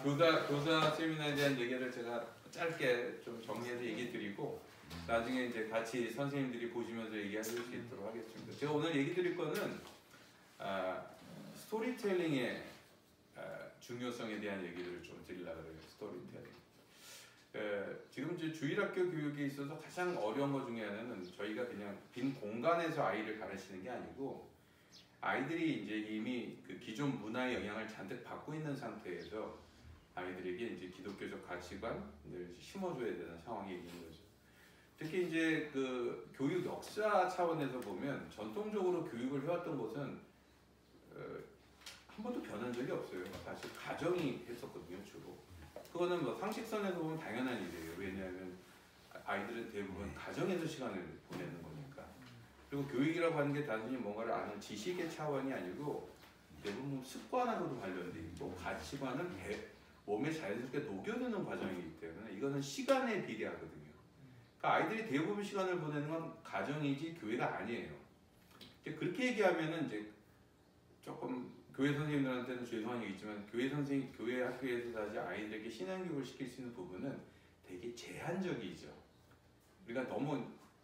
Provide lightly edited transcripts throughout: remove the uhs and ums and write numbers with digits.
교사 세미나에 대한 얘기를 제가 짧게 좀 정리해서 얘기 드리고 나중에 이제 같이 선생님들이 보시면서 얘기하실 수 있도록 하겠습니다. 제가 오늘 얘기 드릴 거는 스토리텔링의 중요성에 대한 얘기들을 좀 드리려고 해요. 스토리텔링. 지금 이제 주일학교 교육에 있어서 가장 어려운 것 중에 하나는 저희가 그냥 빈 공간에서 아이를 가르치는 게 아니고 아이들이 이제 이미 그 기존 문화의 영향을 잔뜩 받고 있는 상태에서 아이들에게 이제 기독교적 가치관을 심어줘야 되는 상황이 있는 거죠. 특히 이제 그 교육 역사 차원에서 보면 전통적으로 교육을 해왔던 것은 한 번도 변한 적이 없어요. 사실 가정이 했었거든요, 주로. 그거는 뭐 상식선에서 보면 당연한 일이에요. 왜냐하면 아이들은 대부분 가정에서 시간을 보내는 거니까. 그리고 교육이라고 하는 게 단순히 뭔가를 아는 지식의 차원이 아니고 대부분 습관하고도 관련돼 있고 가치관은 몸에 자연스럽게 녹여드는 과정이기 때문에 이거는 시간에 비례하거든요. 그러니까 아이들이 대부분 시간을 보내는 건 가정이지 교회가 아니에요. 그렇게 얘기하면은 이제 조금 교회 선생님들한테는 죄송한 얘기지만 교회 학교에서 사실 아이들에게 신앙교육을 시킬 수 있는 부분은 되게 제한적이죠. 우리가 너무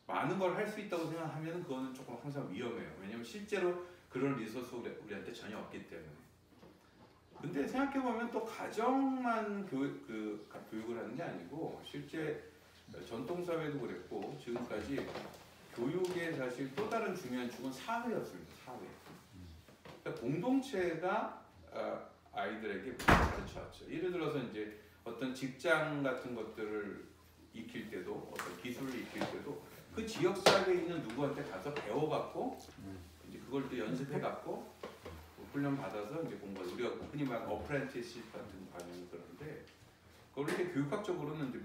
많은 걸 할 수 있다고 생각하면 그거는 조금 항상 위험해요. 왜냐면 실제로 그런 리소스 우리한테 전혀 없기 때문에. 근데 생각해보면 또 가정만 교육을 하는 게 아니고 실제 전통사회도 그랬고 지금까지 교육의 사실 또 다른 중요한 축은 사회였습니다. 사회. 그러니까 공동체가 아이들에게 가르쳐왔죠. 예를 들어서 이제 어떤 직장 같은 것들을 익힐 때도 어떤 기술을 익힐 때도 그 지역 사회에 있는 누구한테 가서 배워갖고 이제 그걸 또 연습해갖고 훈련 받아서 이제 공부하고 우리가 흔히 말하는 어프렌티스십 같은 과정이 그런데 그걸 이렇게 교육학적으로는 이제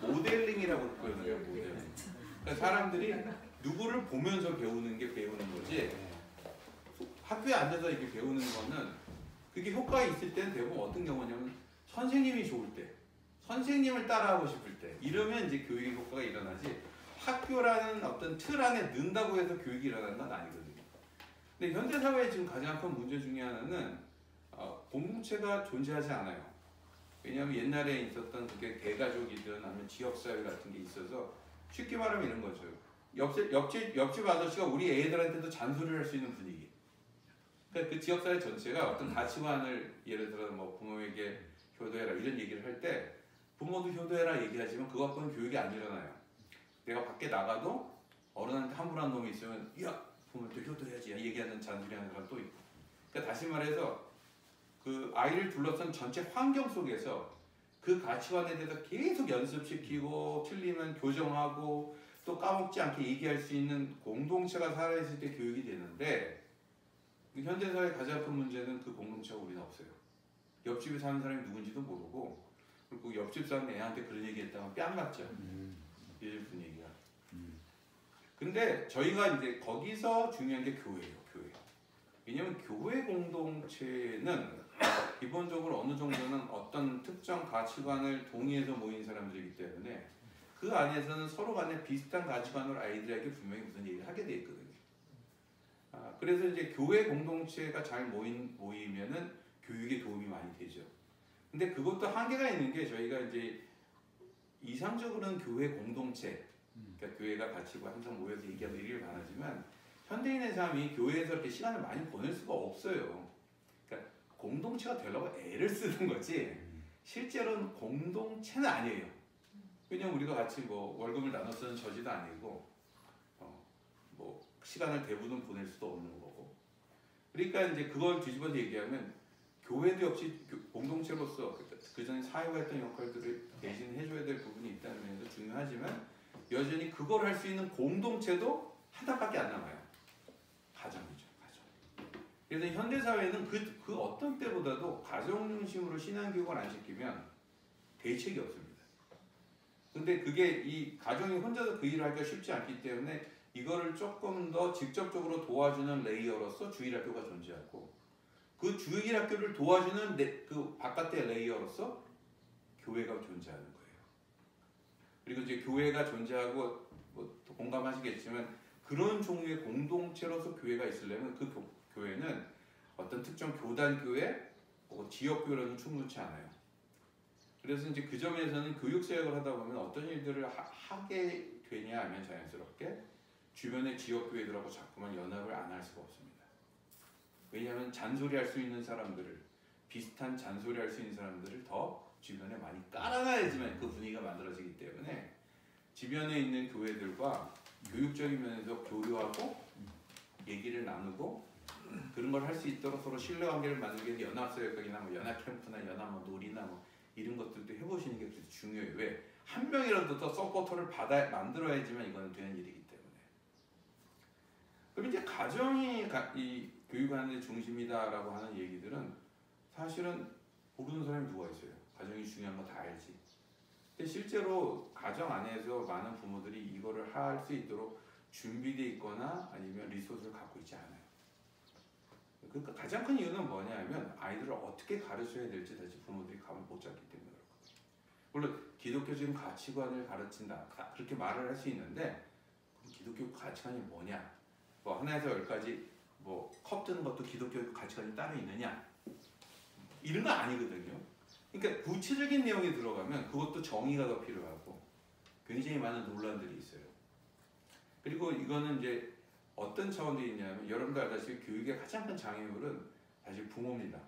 모델링이라고 표현해요. 모델링. 그러니까 사람들이 누구를 보면서 배우는 게 배우는 거지 학교에 앉아서 이렇게 배우는 거는 그게 효과가 있을 때는 대부분 어떤 경우냐면 선생님이 좋을 때 선생님을 따라하고 싶을 때 이러면 이제 교육의 효과가 일어나지 학교라는 어떤 틀 안에 넣는다고 해서 교육이 일어나는 건 아니거든요. 근데 현대사회의 지금 가장 큰 문제 중에 하나는 공동체가 존재하지 않아요. 왜냐하면 옛날에 있었던 그게 대가족이든 아니면 지역사회 같은 게 있어서 쉽게 말하면 이런 거죠. 옆집 아저씨가 우리 애들한테도 잔소리를 할 수 있는 분위기. 그러니까 그 지역사회 전체가 어떤 가치관을 예를 들어 뭐 부모에게 효도해라 이런 얘기를 할 때 부모도 효도해라 얘기하지만 그거 갖고는 교육이 안 일어나요. 내가 밖에 나가도 어른한테 함부로한 놈이 있으면 야 부모한테 효도해야지 얘기하는 잔소리하는 사람 또 있고. 그러니까 다시 말해서 그 아이를 둘러싼 전체 환경 속에서 그 가치관에 대해서 계속 연습시키고 틀리면 교정하고 또 까먹지 않게 얘기할 수 있는 공동체가 살아있을 때 교육이 되는데 현대사회의 가장 큰 문제는 그 공동체가 우리는 없어요. 옆집에 사는 사람이 누군지도 모르고 그리고 옆집 사는 애한테 그런 얘기 했다면 뺨 맞죠. 예전 분위기가. 근데 저희가 이제 거기서 중요한 게 교회예요. 교회. 왜냐면 교회 공동체는 기본적으로 어느 정도는 어떤 특정 가치관을 동의해서 모인 사람들이기 때문에 그 안에서는 서로 간에 비슷한 가치관으로 아이들에게 분명히 무슨 얘기를 하게 돼 있거든요. 그래서 이제 교회 공동체가 잘 모이면은 교육에 도움이 많이 되죠. 근데 그것도 한계가 있는 게 저희가 이제 이상적으로는 교회 공동체, 그러니까 교회가 가치고 항상 모여서 얘기하고 얘기를 많하지만 현대인의 삶이 교회에서 이렇게 시간을 많이 보낼 수가 없어요. 그러니까 공동체가 되려고 애를 쓰는 거지 실제로는 공동체는 아니에요. 왜냐면 우리가 같이 뭐 월급을 나눠 쓰는 처지도 아니고 뭐 시간을 대부분 보낼 수도 없는 거고. 그러니까 이제 그걸 뒤집어서 얘기하면 교회도 역시 공동체로서 그 전에 사회가 했던 역할들을 대신 해줘야 될 부분이 있다는 면에서 중요하지만 여전히 그걸 할 수 있는 공동체도 하나밖에 안 남아요. 가정이죠. 가정. 그래서 현대사회는 그 어떤 때보다도 가정 중심으로 신앙교육을 안 시키면 대책이 없습니다. 근데 그게 이 가정이 혼자서 그 일을 하기가 쉽지 않기 때문에 이거를 조금 더 직접적으로 도와주는 레이어로서 주일학교가 존재하고 그 주일학교를 도와주는 그 바깥의 레이어로서 교회가 존재하는 거예요. 그리고 이제 교회가 존재하고 뭐 공감하시겠지만 그런 종류의 공동체로서 교회가 있으려면 그 교회는 어떤 특정 교단 교회 지역교회로는 충분치 않아요. 그래서 이제 그 점에서는 교육사역을 하다 보면 어떤 일들을 하게 되냐 하면 자연스럽게 주변의 지역교회들하고 자꾸만 연합을 안 할 수가 없습니다. 왜냐하면 잔소리할 수 있는 사람들을, 비슷한 잔소리할 수 있는 사람들을 더 주변에 많이 깔아놔야지만 그 분위기가 만들어지기 때문에 주변에 있는 교회들과 교육적인 면에서 교류하고 얘기를 나누고 그런 걸 할 수 있도록 서로 신뢰관계를 만들기 위해서 연합사역이나 뭐 연합캠프나 연합 뭐 놀이나 뭐 이런 것들도 해보시는 게 중요해요. 왜? 한 명이라도 더 서포터를 만들어야지만 이거는 되는 일이기 때문에. 그럼 이제 가정이 이 교육하는 데 중심이다라고 하는 얘기들은 사실은 모르는 사람이 누가 있어요. 가정이 중요한 거 다 알지. 근데 실제로 가정 안에서 많은 부모들이 이거를 할 수 있도록 준비되어 있거나 아니면 리소스를 갖고 있지 않아요. 그러니까 가장 큰 이유는 뭐냐면 아이들을 어떻게 가르쳐야 될지 사실 부모들이 감을 못 잡기 때문에 그렇거든요. 물론 기독교적인 가치관을 가르친다 그렇게 말을 할 수 있는데 기독교 가치관이 뭐냐? 뭐 하나에서 열까지 뭐 컵 드는 것도 기독교 가치관이 따로 있느냐? 이런 거 아니거든요. 그러니까 구체적인 내용이 들어가면 그것도 정의가 더 필요하고 굉장히 많은 논란들이 있어요. 그리고 이거는 이제 어떤 차원도 있냐면 여러분도 알다시피 교육의 가장 큰 장애물은 사실 부모입니다.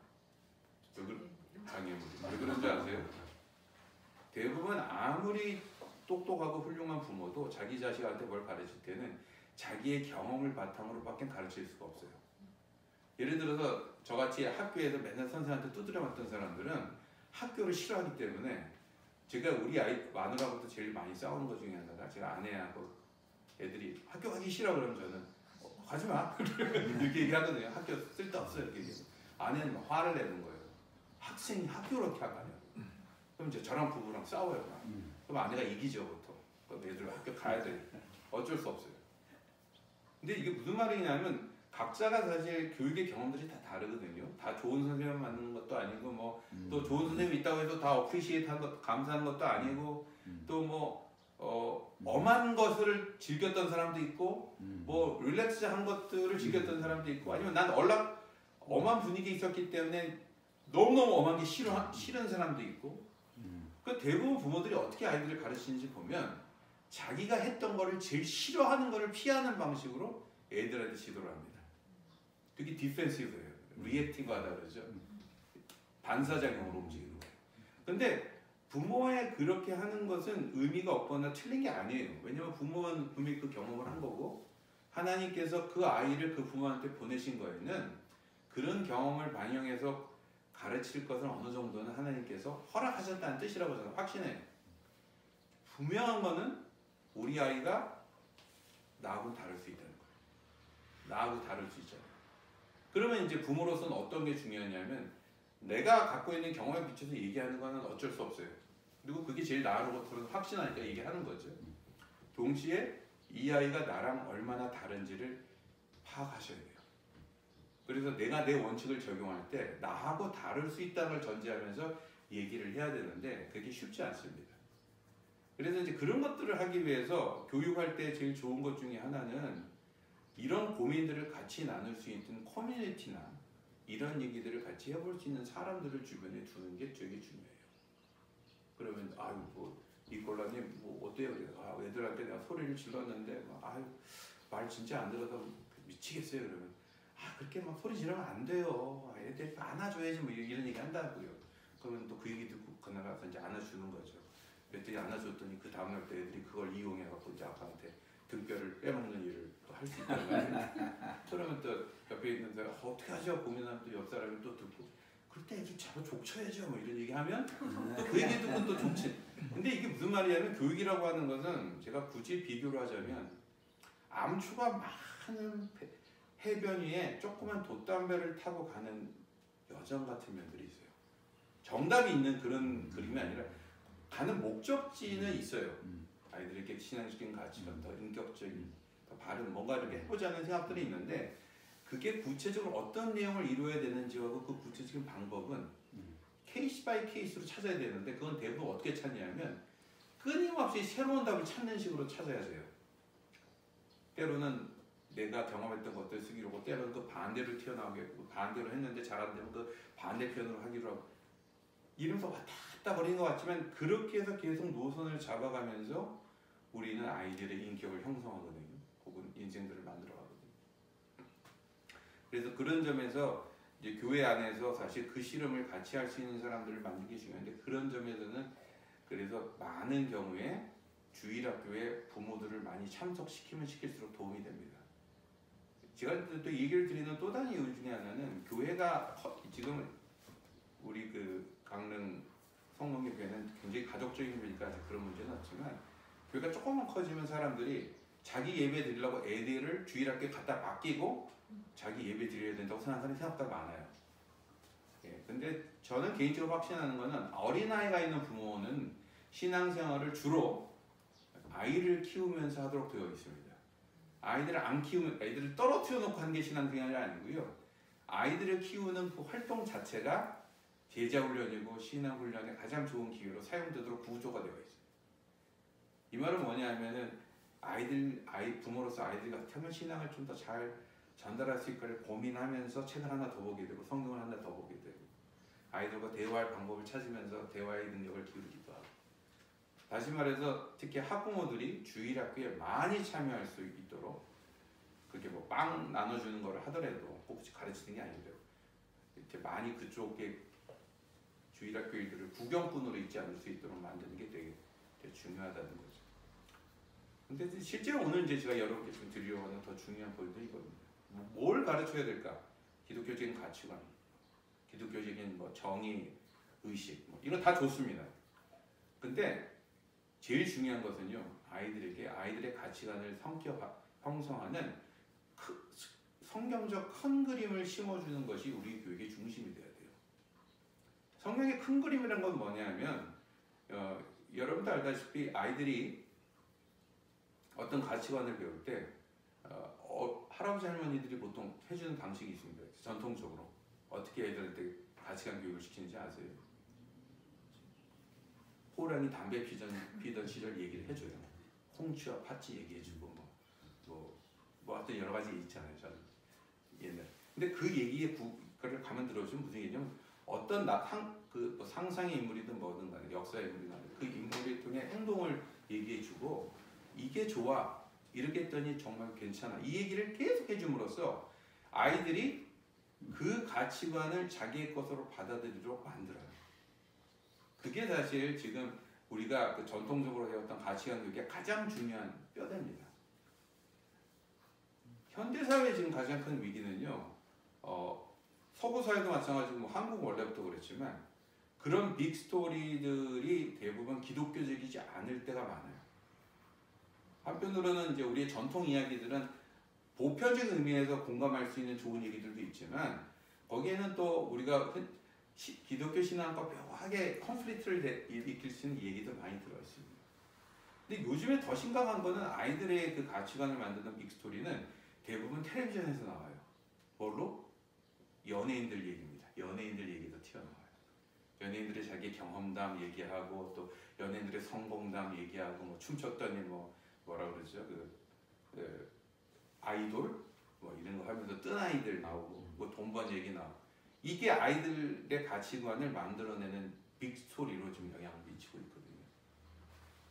장애물이. 왜 그런지 아세요? 대부분 아무리 똑똑하고 훌륭한 부모도 자기 자식한테 뭘 가르칠 때는 자기의 경험을 바탕으로 밖에 가르칠 수가 없어요. 예를 들어서 저같이 학교에서 맨날 선생한테 두드려 맞던 사람들은 학교를 싫어하기 때문에 제가 우리 아이 마누라부터 제일 많이 싸우는 것 중에 하나가 제가 아내하고 애들이 학교 가기 싫어 그러면 저는 가지 마 이렇게 얘기하거든요. 학교 쓸데없어 이렇게 얘기해서 아내는 막 화를 내는 거예요. 학생이 학교를 어떻게 가냐고. 그럼 이제 저랑 부부랑 싸워요. 그럼 아내가 이기죠 보통. 그럼 애들 학교 가야 돼. 어쩔 수 없어요. 근데 이게 무슨 말이냐면 각자가 사실 교육의 경험들이 다 다르거든요. 다 좋은 선생님 만나는 것도 아니고 뭐 또 좋은 선생님이 있다고 해서 다 어프리시에이트한 것, 감사하는 것도 아니고 또 뭐 엄한 것을 즐겼던 사람도 있고 뭐 릴렉스한 것들을 즐겼던 사람도 있고 아니면 난 엄한 분위기 있었기 때문에 너무너무 엄한 게 싫은 사람도 있고 그 대부분 부모들이 어떻게 아이들을 가르치는지 보면 자기가 했던 거를 제일 싫어하는 거를 피하는 방식으로 애들한테 지도를 합니다. 되게 디펜시브예요. 리액티브하다 그러죠. 반사작용으로 움직이는 거예요. 근데 부모의 그렇게 하는 것은 의미가 없거나 틀린 게 아니에요. 왜냐면 부모는 분명히 그 경험을 한 거고 하나님께서 그 아이를 그 부모한테 보내신 거에는 그런 경험을 반영해서 가르칠 것을 어느 정도는 하나님께서 허락하셨다는 뜻이라고 저는 확신해요. 분명한 거는 우리 아이가 나하고 다를 수 있다는 거예요. 나하고 다를 수 있잖아요. 그러면 이제 부모로서는 어떤 게 중요하냐면 내가 갖고 있는 경험에 비춰서 얘기하는 거는 어쩔 수 없어요. 그리고 그게 제일 나으로 확신하니까 얘기하는 거죠. 동시에 이 아이가 나랑 얼마나 다른지를 파악하셔야 돼요. 그래서 내가 내 원칙을 적용할 때 나하고 다를 수 있다는 걸 전제하면서 얘기를 해야 되는데 그게 쉽지 않습니다. 그래서 이제 그런 것들을 하기 위해서 교육할 때 제일 좋은 것 중에 하나는 이런 고민들을 같이 나눌 수 있는 커뮤니티나 이런 얘기들을 같이 해볼 수 있는 사람들을 주변에 두는 게 되게 중요해요. 그러면 아유 뭐 니콜라님 뭐 어때요? 애들한테 내가 소리를 질렀는데 아유 말 진짜 안 들어서 미치겠어요. 그러면 그렇게 막 소리 지르면 안 돼요. 애들 안아줘야지 뭐 이런 얘기 한다고요. 그러면 또 그 얘기 듣고 그날 가서 이제 안아주는 거죠. 그랬더니 안아줬더니 그 다음날 또 애들이 그걸 이용해갖고 이제 아빠한테 등뼈를 빼먹는 일을 또 할 수 있다는 거예요. 그러면 또 옆에 있는 사람 어떻게 하죠? 고민하면 또 옆 사람이 또 듣고 그럴 때 애들 잡아 족쳐야죠 뭐 이런 얘기 하면 또 그 얘기 듣고 또 좋지. 근데 이게 무슨 말이냐면 교육이라고 하는 것은 제가 굳이 비교를 하자면 암초가 많은 해변 위에 조그만 돛담배를 타고 가는 여정 같은 면들이 있어요. 정답이 있는 그런 그림이 아니라 가는 목적지는 있어요. 아이들에게 신앙적인 가치관, 더 인격적인, 더 바른 뭔가 이렇게 해보자는 생각들이 있는데 그게 구체적으로 어떤 내용을 이루어야 되는지하고 그 구체적인 방법은 케이스 바이 케이스로 찾아야 되는데 그건 대부분 어떻게 찾냐면 끊임없이 새로운 답을 찾는 식으로 찾아야 돼요. 때로는 내가 경험했던 것들 쓰기로 하고 때로는 그 반대로 튀어나오게 그 반대로 했는데 잘 안 되면 그 반대편으로 하기로 하고 이러면서 왔다 갔다 거리는 것 같지만 그렇게 해서 계속 노선을 잡아가면서 우리는 아이들의 인격을 형성하거든요. 혹은 인생들을 만들어가거든요. 그래서 그런 점에서 이제 교회 안에서 사실 그 실험을 같이 할 수 있는 사람들을 만드는 게 중요한데 그런 점에서는 그래서 많은 경우에 주일학교에 부모들을 많이 참석시키면 시킬수록 도움이 됩니다. 제가 또 얘기를 드리는 또 다른 이유 중에 하나는 교회가 지금 우리 그 강릉 성동교 교회는 굉장히 가족적인 교회니까 아직 그런 문제는 없지만 교회가 조금만 커지면 사람들이 자기 예배 드리려고 애들을 주일학교에 갖다 맡기고 자기 예배 드려야 된다고 생각하는 사람이 생각보다 많아요. 예, 근데 저는 개인적으로 확신하는 거는 어린아이가 있는 부모는 신앙생활을 주로 아이를 키우면서 하도록 되어 있습니다. 아이들을 안 키우면 아이들을 떨어뜨려 놓고 하는 게 신앙생활이 아니고요. 아이들을 키우는 그 활동 자체가 제자훈련이고 신앙훈련의 가장 좋은 기회로 사용되도록 구조가 되어 있어요. 이 말은 뭐냐면은 부모로서 아이들 같으면 신앙을 좀 더 잘 전달할 수 있기를 고민하면서 책을 하나 더 보게 되고 성경을 하나 더 보게 되고 아이들과 대화할 방법을 찾으면서 대화의 능력을 기울이기도 하고 다시 말해서 특히 학부모들이 주일학교에 많이 참여할 수 있도록 그렇게 뭐 빵 나눠주는 걸 하더라도 꼭 가르치는 게 아니고요. 이렇게 많이 그쪽에 주일학교 일들을 구경꾼으로 있지 않을 수 있도록 만드는 게 되게 중요하다는 거죠. 근데 실제로 오늘 이제 제가 여러분께 좀 드리려고 하는 더 중요한 포인트는 이겁니다. 뭘 가르쳐야 될까? 기독교적인 가치관, 기독교적인 뭐 정의, 의식, 뭐 이거 다 좋습니다. 근데 제일 중요한 것은요, 아이들의 가치관을 형성하는 성경적 큰 그림을 심어주는 것이 우리 교육의 중심이 돼야 돼요. 성경의 큰 그림이란 건 뭐냐면, 여러분도 알다시피 아이들이 어떤 가치관을 배울 때, 할아버지 할머니들이 보통 해주는 방식이 있습니다. 전통적으로 어떻게 애들한테 가치관 교육을 시키는지 아세요? 호랑이 담배 피던 시절 얘기를 해줘요. 홍치와 팥쥐 얘기해주고 뭐 어떤 여러 가지 있잖아요. 저는 옛날. 근데 그 얘기에 그걸 가만 들어주면 무슨 얘기냐면 어떤 뭐 상상의 인물이든 뭐든 간에 역사의 인물이든 간에 그 인물을 통해 행동을 얘기해주고 이게 좋아. 이렇게 했더니 정말 괜찮아. 이 얘기를 계속 해줌으로써 아이들이 그 가치관을 자기의 것으로 받아들이도록 만들어요. 그게 사실 지금 우리가 그 전통적으로 해왔던 가치관 교육의 가장 중요한 뼈대입니다. 현대사회의 지금 가장 큰 위기는요, 서구 사회도 마찬가지고 뭐 한국 원래부터 그랬지만 그런 빅 스토리들이 대부분 기독교적이지 않을 때가 많아요. 한편으로는 이제 우리의 전통 이야기들은 보편적인 의미에서 공감할 수 있는 좋은 얘기들도 있지만 거기에는 또 우리가 기독교 신앙과 묘하게 컨플릭트를 일으킬 수 있는 얘기도 많이 들어있습니다. 근데 요즘에 더 심각한 거는 아이들의 그 가치관을 만드는 빅스토리는 대부분 텔레비전에서 나와요. 뭘로? 연예인들 얘기입니다. 연예인들 얘기도 튀어나와요. 연예인들의 자기 경험담 얘기하고 또 연예인들의 성공담 얘기하고 뭐 춤췄더니 뭐라 그러죠? 그 아이돌 뭐 이런 거 하면서 뜬 아이들 나오고 뭐 돈 번 얘기 나오고 이게 아이들의 가치관을 만들어내는 빅스토리로 좀 영향을 미치고 있거든요.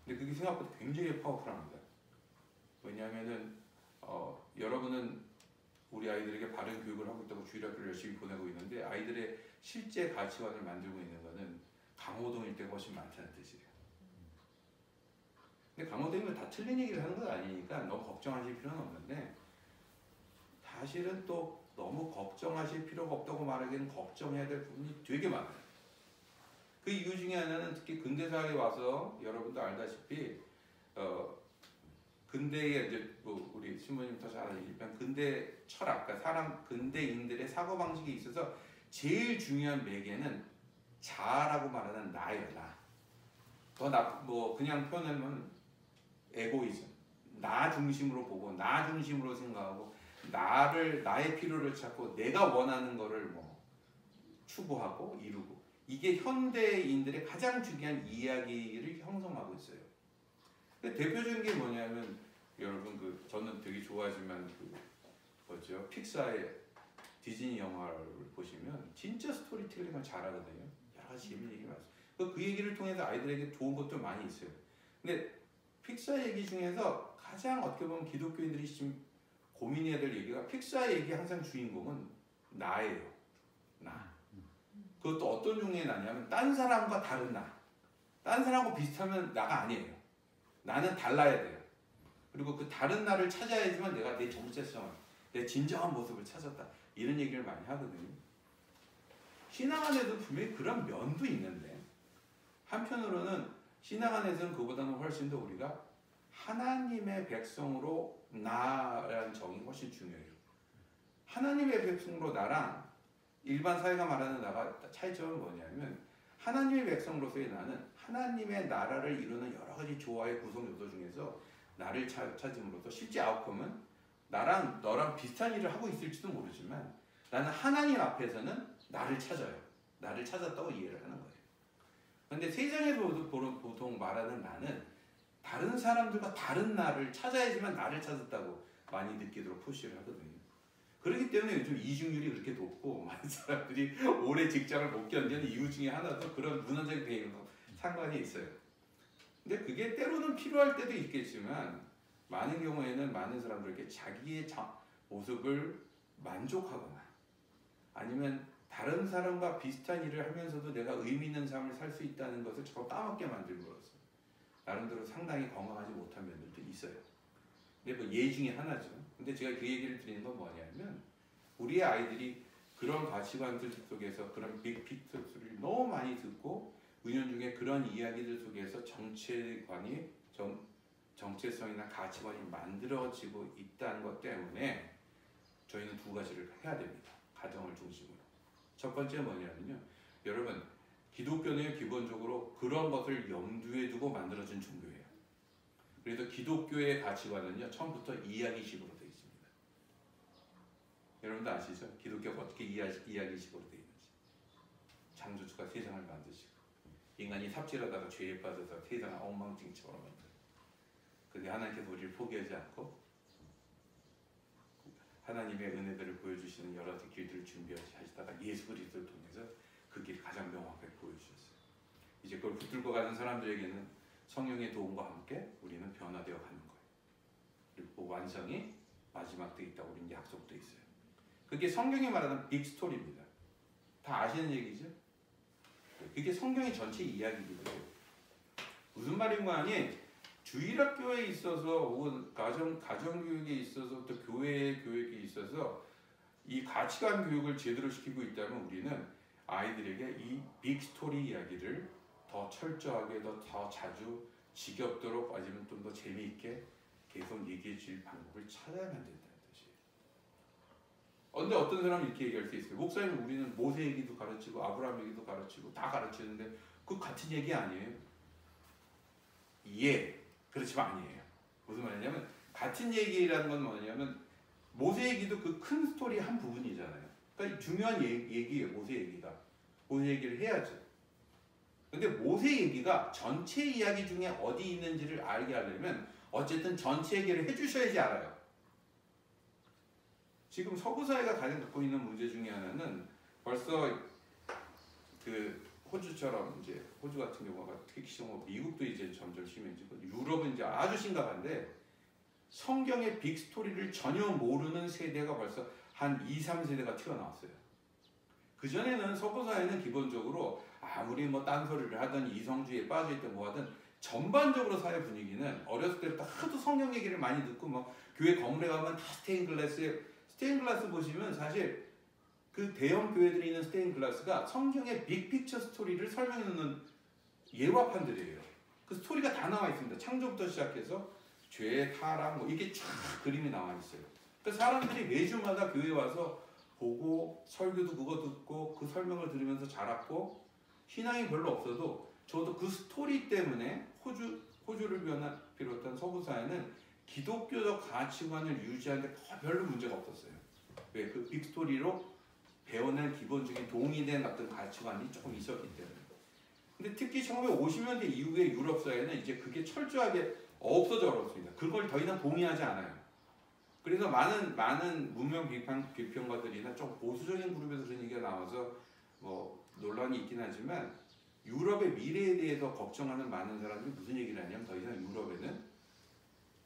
근데 그게 생각보다 굉장히 파워풀합니다. 왜냐하면은 여러분은 우리 아이들에게 바른 교육을 하고 있다고 주일학교를 열심히 보내고 있는데 아이들의 실제 가치관을 만들고 있는 것은 강호동 일대가 훨씬 많다는 뜻이에요. 근데 강호동이면 다 틀린 얘기를 하는 건 아니니까 너무 걱정하실 필요는 없는데 사실은 또 너무 걱정하실 필요가 없다고 말하기에는 걱정해야 될 부분이 되게 많아요. 그 이유 중에 하나는 특히 근대사회에 와서 여러분도 알다시피 근대의 이제 뭐 우리 신부님 더 잘 아시겠지만 근대 철학, 그러니까 근대인들의 사고 방식에 있어서 제일 중요한 매개는 자라고 말하는 나예요, 나. 뭐 그냥 표현하면 에고이즘, 나 중심으로 보고 나 중심으로 생각하고 나의 필요를 찾고 내가 원하는 거를 뭐 추구하고 이루고 이게 현대인들의 가장 중요한 이야기를 형성하고 있어요. 대표적인 게 뭐냐면 여러분 저는 되게 좋아하지만 뭐죠? 픽사의 디즈니 영화를 보시면 진짜 스토리텔링을 잘하거든요. 여러 가지 재밌는 얘기 많아요. 그 얘기를 통해서 아이들에게 좋은 것도 많이 있어요. 근데 픽사 얘기 중에서 가장 어떻게 보면 기독교인들이 지금 고민해야 될 얘기가 픽사 얘기 항상 주인공은 나예요. 나. 그것도 어떤 종류의 나냐면 딴 사람과 다른 나. 딴 사람하고 비슷하면 나가 아니에요. 나는 달라야 돼요. 그리고 그 다른 나를 찾아야지만 내가 내 정체성을, 내 진정한 모습을 찾았다. 이런 얘기를 많이 하거든요. 신앙 안에도 분명히 그런 면도 있는데 한편으로는 신앙 안에서는 그보다는 훨씬 더 우리가 하나님의 백성으로 나라는 정이 훨씬 중요해요. 하나님의 백성으로 나랑 일반 사회가 말하는 나가 차이점은 뭐냐면 하나님의 백성으로서의 나는 하나님의 나라를 이루는 여러 가지 조화의 구성 요소 중에서 나를 찾음으로써 실제 아웃컴은 나랑 너랑 비슷한 일을 하고 있을지도 모르지만 나는 하나님 앞에서는 나를 찾아요. 나를 찾았다고 이해를 하는 거예요. 그런데 세상에서 보통 말하는 나는 다른 사람들과 다른 나를 찾아야지만 나를 찾았다고 많이 느끼도록 푸시를 하거든요. 그렇기 때문에 요즘 이중률이 그렇게 높고 많은 사람들이 오래 직장을 못 견디는 이유 중에 하나도 그런 문화적인 배경과 상관이 있어요. 근데 그게 때로는 필요할 때도 있겠지만 많은 경우에는 많은 자기에게 자기의 모습을 만족하거나 아니면 다른 사람과 비슷한 일을 하면서도 내가 의미 있는 삶을 살 수 있다는 것을 자꾸 까먹게 만들므로써 나름대로 상당히 건강하지 못한 면들도 있어요. 근데 뭐 예의 중에 하나죠. 근데 제가 그 얘기를 드리는 건 뭐냐면 우리의 아이들이 그런 가치관들 속에서 그런 빅픽처를 너무 많이 듣고 은연중에 그런 이야기들 속에서 정체성이나 가치관이 만들어지고 있다는 것 때문에 저희는 두 가지를 해야 됩니다. 가정을 중심으로. 첫 번째 뭐냐면요. 여러분 기독교는 기본적으로 그런 것을 염두에 두고 만들어진 종교예요. 그래서 기독교의 가치관은요. 처음부터 이야기식으로 되어 있습니다. 여러분도 아시죠? 기독교가 어떻게 이야기식으로 되어 있는지. 창조주가 세상을 만드시고 인간이 삽질하다가 죄에 빠져서 세상을 엉망진창으로 만들어요. 근데 하나님께서 우리를 포기하지 않고 하나님의 은혜들을 보여주시는 여러 가지 길들을 준비하시다가 예수 그리스도를 통해서 그 길을 가장 명확하게 보여주셨어요. 이제 그걸 붙들고 가는 사람들에게는 성령의 도움과 함께 우리는 변화되어 가는 거예요. 그리고 그 완성이 마지막 때 있다고 우리는 약속도 있어요. 그게 성경이 말하는 빅스토리입니다. 다 아시는 얘기죠? 그게 성경의 전체 이야기이기도 해요. 무슨 말인가 하니 주일학교에 있어서 혹은 가정교육에 있어서 또 교회에 있어서 이 가치관 교육을 제대로 시키고 있다면 우리는 아이들에게 이 빅스토리 이야기를 더 철저하게 더 자주 지겹도록 아니면 좀 더 재미있게 계속 얘기해 줄 방법을 찾아야만 된다는 뜻이에요. 근데 어떤 사람은 이렇게 얘기할 수 있어요. 목사님 우리는 모세 얘기도 가르치고 아브라함 얘기도 가르치고 다 가르치는데 그거 같은 얘기 아니에요? 예, 그렇지만 아니에요. 무슨 말이냐면 같은 얘기라는 건 뭐냐면 모세 얘기도 그 큰 스토리 한 부분이잖아요. 그러니까 중요한 얘기예요. 모세 얘기가. 모세 얘기를 해야죠. 근데 모세 얘기가 전체 이야기 중에 어디 있는지를 알게 하려면 어쨌든 전체 얘기를 해주셔야지 알아요. 지금 서구 사회가 가장 갖고 있는 문제 중에 하나는 벌써 그 호주처럼 이제 호주 같은 경우가 특히 심하고 미국도 이제 점점 심해지고 유럽은 이제 아주 심각한데 성경의 빅스토리를 전혀 모르는 세대가 벌써 한 2, 3세대가 튀어나왔어요. 그전에는 서구 사회는 기본적으로 아무리 뭐 딴소리를 하든 이성주의에 빠져있든 뭐하든 전반적으로 사회 분위기는 어렸을 때부터 하도 성경 얘기를 많이 듣고 뭐 교회 건물에 가면 다 스테인글라스 보시면 사실 그 대형 교회들이 있는 스테인글라스가 성경의 빅픽처 스토리를 설명해 놓는 예화판들이에요. 그 스토리가 다 나와 있습니다. 창조부터 시작해서 죄, 타락 뭐 이게 쫙 그림이 나와 있어요. 그러니까 사람들이 매주마다 교회 와서 보고 설교도 그거 듣고 그 설명을 들으면서 자랐고 신앙이 별로 없어도 저도 그 스토리 때문에 호주를 비롯한 서구 사회는 기독교적 가치관을 유지하는 데 별로 문제가 없었어요. 왜? 그 빅스토리로 배워낸 기본적인 동의된 어떤 가치관이 조금 있었기 때문에. 근데 특히 1950년대 이후의 유럽 사회는 이제 그게 철저하게 없어져 버렸습니다. 그걸 더 이상 동의하지 않아요. 그래서 많은 문명 비평가들이나 좀 보수적인 그룹에서 그런 얘기가 나와서 뭐 논란이 있긴 하지만 유럽의 미래에 대해서 걱정하는 많은 사람들이 무슨 얘기를 하냐면 더 이상 유럽에는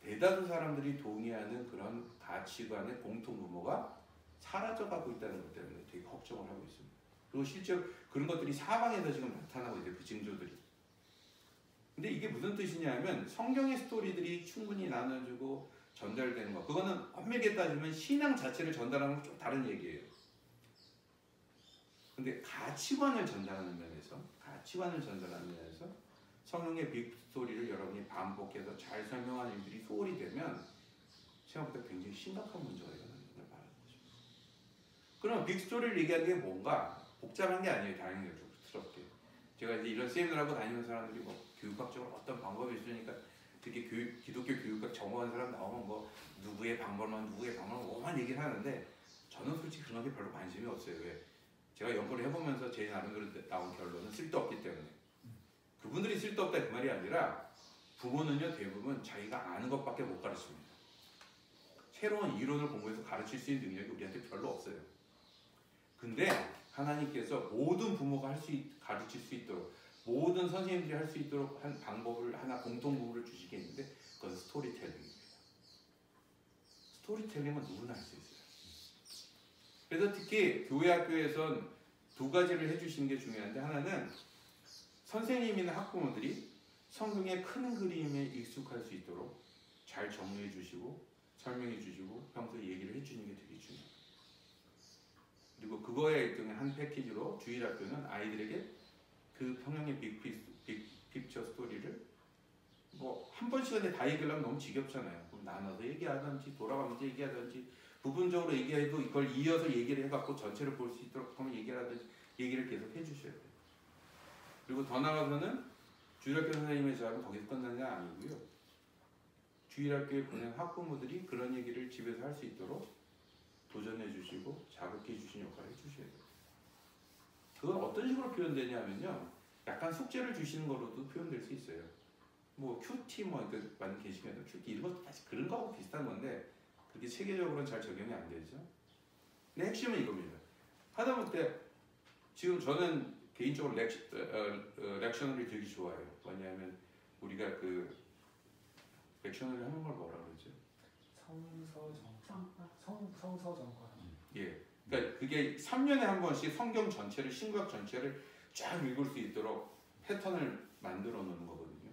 대다수 사람들이 동의하는 그런 가치관의 공통 분모가 사라져가고 있다는 것 때문에 되게 걱정을 하고 있습니다. 그리고 실제로 그런 것들이 사방에서 지금 나타나고 있어요. 그 징조들이. 근데 이게 무슨 뜻이냐면 성경의 스토리들이 충분히 나눠주고 전달되는 거. 그거는 엄밀하게 따지면 신앙 자체를 전달하는 건 좀 다른 얘기예요. 근데 가치관을 전달하는 면에서 성경의 빅스토리를 여러분이 반복해서 잘 설명하는 일들이 소홀히 되면 생각보다 굉장히 심각한 문제가 일어나는 걸 말하는 거죠. 그럼 빅스토리를 얘기하는 게 뭔가 복잡한 게 아니에요. 다행스럽게. 제가 이제 이런 세미나하고 다니는 사람들이 뭐 교육학적으로 어떤 방법이 있으니까 특히 기독교 교육학 전공한 사람 나오면 뭐 누구의 방법만 뭐만 얘기를 하는데 저는 솔직히 그런 게 별로 관심이 없어요. 왜? 제가 연구를 해보면서 제 나름대로 나온 결론은 쓸데없기 때문에. 그분들이 쓸데없다 그 말이 아니라 부모는요 대부분 자기가 아는 것밖에 못 가르칩니다. 새로운 이론을 공부해서 가르칠 수 있는 능력이 우리한테 별로 없어요. 근데 하나님께서 모든 부모가 가르칠 수 있도록 모든 선생님들이 할 수 있도록 한 방법을 하나 공통부를 주시겠는데 그건 스토리텔링입니다. 스토리텔링은 누구나 할 수 있어요. 그래서 특히 교회 학교에선 두 가지를 해주시는 게 중요한데 하나는 선생님이나 학부모들이 성경의 큰 그림에 익숙할 수 있도록 잘 정리해 주시고 설명해 주시고 평소에 얘기를 해주는 게 되게 중요해요. 그리고 그거의 일종의 한 패키지로 주일학교는 아이들에게 그 성경의 빅픽처 스토리를 뭐 한 번 시간에 다 얘기하려면 너무 지겹잖아요. 그럼 나눠서 얘기하든지 돌아가면서 얘기하든지 부분적으로 얘기해도 이걸 이어서 얘기를 해갖고 전체를 볼 수 있도록 하면 얘기를 계속 해주셔야 돼요. 그리고 더 나아가서는 주일학교 선생님의 자는 거기서 끝나는 게 아니고요. 주일학교에 보낸 학부모들이 그런 얘기를 집에서 할 수 있도록 도전해 주시고 자극해 주시는 역할을 해주셔야 돼요. 그건 어떤 식으로 표현되냐면요. 약간 숙제를 주시는 거로도 표현될 수 있어요. 뭐 큐티 많이 계시면 큐티 이런 것도 사실 그런 거하고 비슷한 건데 그게 체계적으로는 잘 적용이 안 되죠. 근데 핵심은 이겁니다. 하다못해 지금 저는 개인적으로 렉셔너리 되게 좋아해요. 왜냐하면 우리가 그 렉셔너리 하는 걸 뭐라 그러죠? 성서정과. 예. 그러니까 그게 3년에 한 번씩 성경 전체를 신구약 전체를 쫙 읽을 수 있도록 패턴을 만들어 놓는 거거든요.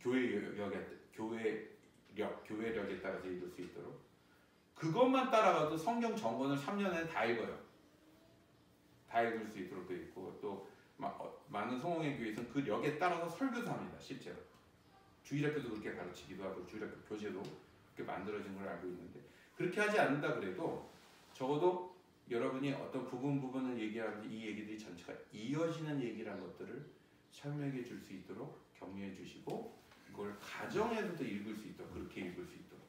교회력에 따라서 읽을 수 있도록. 그것만 따라가도 성경 전권을 3년에 다 읽어요. 다 읽을 수 있도록 되어 있고 또 많은 성공의 교회에서는 그 력에 따라서 설교도 합니다. 실제로. 주일학교도 그렇게 가르치기도 하고 주일학교 교재도 그렇게 만들어진 걸 알고 있는데 그렇게 하지 않는다 그래도 적어도 여러분이 어떤 부분을 얘기하는데 이 얘기들이 전체가 이어지는 얘기라는 것들을 설명해 줄 수 있도록 격려해 주시고 그걸 가정에서도 읽을 수 있도록 그렇게 읽을 수 있도록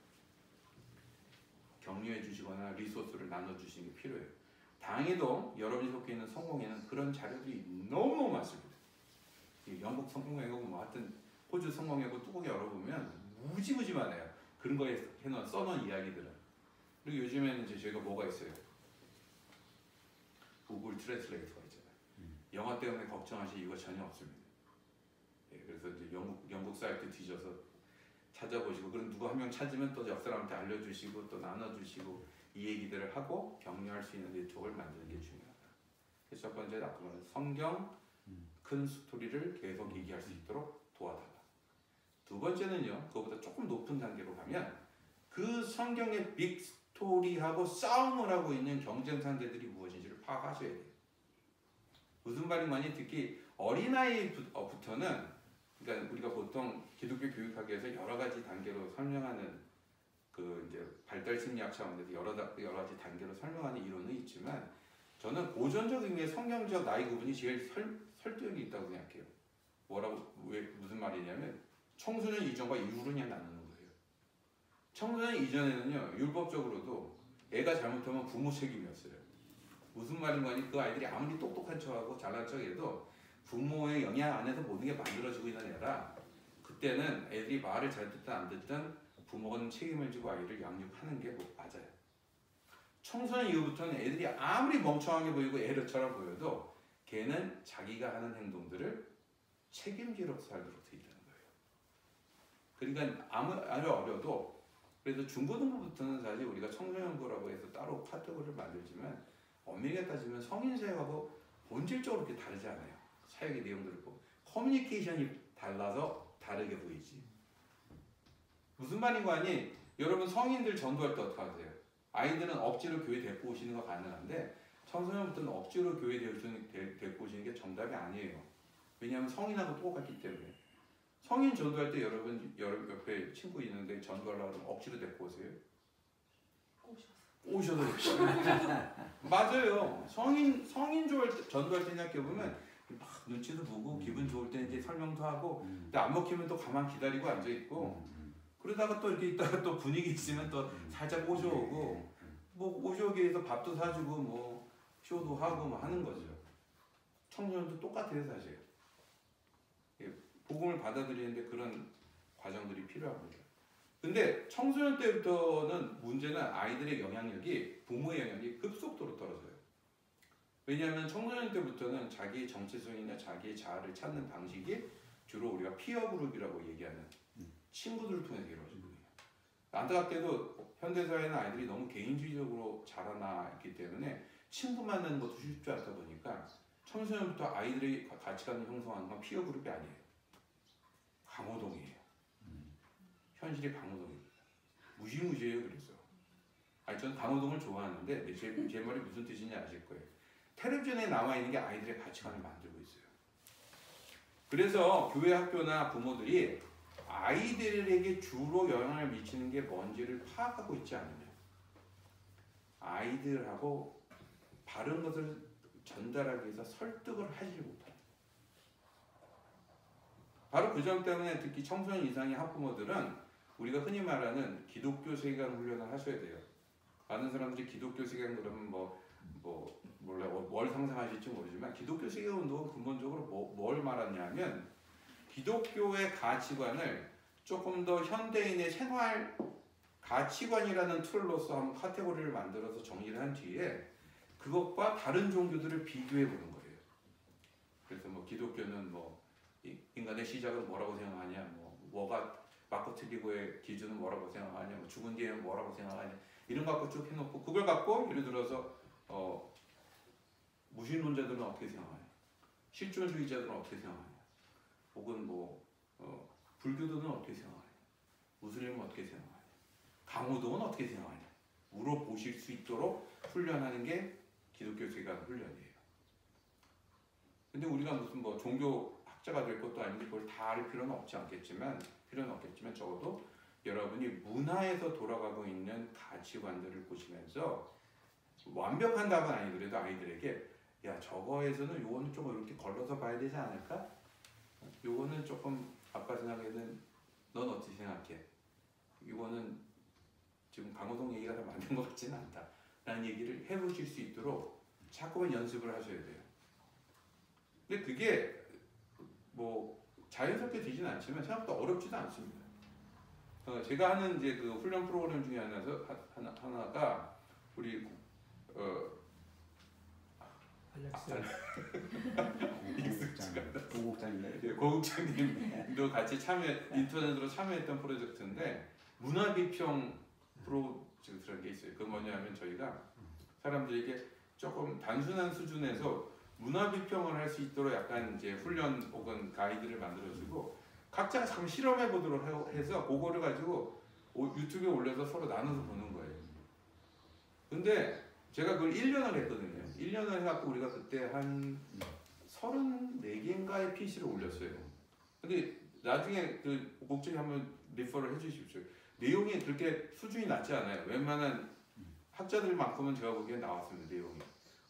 격려해 주시거나 리소스를 나눠주시는 게 필요해요. 당에도 여러분이 속해 있는 성공회는 그런 자료들이 너무 많습니다. 영국 성공회고 뭐 하여튼 호주 성공회고 뚜껑 열어보면 무지무지 많아요. 그런 거에 써놓은 이야기들은. 그리고 요즘에는 이제 저희가 뭐가 있어요? 구글 트랜슬레이터가 있잖아요. 영어 때문에 걱정하실 이유가 전혀 없습니다. 예, 그래서 이제 영국 사이트 뒤져서 찾아보시고 그럼 누구 한 명 찾으면 또 옆 사람한테 알려주시고 또 나눠주시고 이 얘기들을 하고 격려할 수 있는 네트워크를 만드는 게 중요하다. 그래서 첫 번째 아까 말한 성경 큰 스토리를 계속 얘기할 수 있도록 도와달라. 두 번째는요. 그거보다 조금 높은 단계로 가면 그 성경의 빅 스토리하고 싸움을 하고 있는 경쟁 상대들이 무엇인지를 파악하셔야 돼요. 무슨 말인가니 특히 어린아이부터는 그러니까 우리가 보통 기독교 교육학에서 여러 가지 단계로 설명하는 그 이제 발달 심리학 차원에서 여러 가지 단계로 설명하는 이론은 있지만 저는 고전적 의미의 성경적 나이 구분이 제일 설득력이 있다고 생각해요. 무슨 말이냐면 청소년 이전과 이후로 그냥 나누는 거예요. 청소년 이전에는요 율법적으로도 애가 잘못하면 부모 책임이었어요. 무슨 말인가니 그 아이들이 아무리 똑똑한 척하고 잘난 척해도 부모의 영향 안에서 모든 게 만들어지고 있는 애라 그때는 애들이 말을 잘 듣든 안 듣든 부모는 책임을 지고 아이를 양육하는 게 뭐 맞아요. 청소년 이후부터는 애들이 아무리 멍청하게 보이고 애처럼 보여도 걔는 자기가 하는 행동들을 책임지러 살도록 돼 있다는 거예요. 그러니까 아주 어려도 그래도 중고등부부터는 사실 우리가 청소년부라고 해서 따로 카테고리를 만들지만 엄밀히 따지면 성인 사회하고 본질적으로 그렇게 다르지 않아요. 사역의 내용들을 보고 커뮤니케이션이 달라서 다르게 보이지. 무슨 말인가 하니 여러분 성인들 전도할 때 어떻게 하세요? 아이들은 억지로 교회 데리고 오시는 거 가능한데 청소년부터는 억지로 교회 데리고 오시는 게 정답이 아니에요. 왜냐하면 성인하고 똑같기 때문에. 성인 전도할 때 여러분 옆에 친구 있는데 전도하려고 하면 억지로 데리고 오세요? 오셔도 됐죠. 맞아요. 성인 전도할 때 생각해보면 막 눈치도 보고 기분 좋을 때 이제 설명도 하고 근데 안 먹히면 또 가만 기다리고 앉아있고 그러다가 또 이렇게 있다가 또 분위기 있으면 또 살짝 오셔오고 뭐 오셔오기 위해서 밥도 사주고 뭐 쇼도 하고 뭐 하는 거죠. 청소년도 똑같아요 사실. 복음을 받아들이는데 그런 과정들이 필요합니다. 근데 청소년 때부터는 문제는 아이들의 영향력이 부모의 영향력이 급속도로 떨어져요. 왜냐하면 청소년 때부터는 자기의 정체성이나 자기의 자아를 찾는 방식이 주로 우리가 피어 그룹이라고 얘기하는 친구들을 통해서 이루어지거든요. 안타깝게도 현대사회는 아이들이 너무 개인주의적으로 자라나있기 때문에 친구 만나는 것도 쉽지 않다 보니까 청소년부터 아이들의 가치관을 형성하는 건 피어 그룹이 아니에요. 강호동이에요. 현실이 강호동입니다. 무시무시해요. 그래서 저는 강호동을 좋아하는데 제 말이 무슨 뜻인지 아실 거예요. 텔레비전에 나와 있는 게 아이들의 가치관을 만들고 있어요. 그래서 교회 학교나 부모들이 아이들에게 주로 영향을 미치는 게 뭔지를 파악하고 있지 않으면 아이들하고 바른 것을 전달하기 위해서 설득을 하지 못해요. 바로 그 점 때문에 특히 청소년 이상의 학부모들은 우리가 흔히 말하는 기독교 세계관 훈련을 하셔야 돼요. 많은 사람들이 기독교 세계관 그러면 몰라 뭘 상상하실지 모르지만 기독교 세계관 운동은 근본적으로 뭘 말하냐면 기독교의 가치관을 조금 더 현대인의 생활 가치관이라는 툴로서 한번 카테고리를 만들어서 정리를 한 뒤에 그것과 다른 종교들을 비교해 보는 거예요. 그래서 뭐 기독교는 뭐 인간의 시작은 뭐라고 생각하냐, 뭐가 맞고 틀리고의 기준은 뭐라고 생각하냐, 뭐 죽은 뒤에는 뭐라고 생각하냐 이런 거 갖고 쭉 해놓고 그걸 갖고 예를 들어서 무신론자들은 어떻게 생각하냐, 실존주의자들은 어떻게 생각하냐, 혹은 불교도는 어떻게 생각하냐, 무슬림은 어떻게 생각하냐, 강호동은 어떻게 생각하냐 물어보실 수 있도록 훈련하는 게 기독교 세계관 훈련이에요. 근데 우리가 무슨 종교 학자가 될 것도 아닌데 그걸 다 알 필요는 없겠지만 적어도 여러분이 문화에서 돌아가고 있는 가치관들을 보시면서 완벽한답은 아니더라도 아이들에게 야 저거에서는 요거는 조금 이렇게 걸러서 봐야 되지 않을까? 요거는 조금 아빠 생각에는 넌 어떻게 생각해? 이거는 지금 강호동 얘기가 다 맞는 것 같지는 않다 라는 얘기를 해보실 수 있도록 자꾸만 연습을 하셔야 돼요. 근데 그게 자연스럽게 되지는 않지만 생각보다 어렵지도 않습니다. 제가 하는 이제 그 훈련 프로그램 중에 하나가 우리 고국장님도 같이 인터넷으로 참여했던 프로젝트인데 문화비평 프로젝트라는 게 있어요. 그건 뭐냐면 저희가 사람들에게 조금 단순한 수준에서 문화비평을 할 수 있도록 약간 이제 훈련 혹은 가이드를 만들어주고 각자 잠깐 실험해 보도록 해서 그거를 가지고 유튜브에 올려서 서로 나눠서 보는 거예요. 근데 제가 그걸 1년을 했거든요. 1년을 해갖고 우리가 그때 한 34개인가의 PC를 올렸어요. 근데 나중에 그 목적이 한번 리퍼를 해주십시오. 내용이 그렇게 수준이 낮지 않아요. 웬만한 학자들만큼은 제가 보기엔 나왔습니다. 내용이.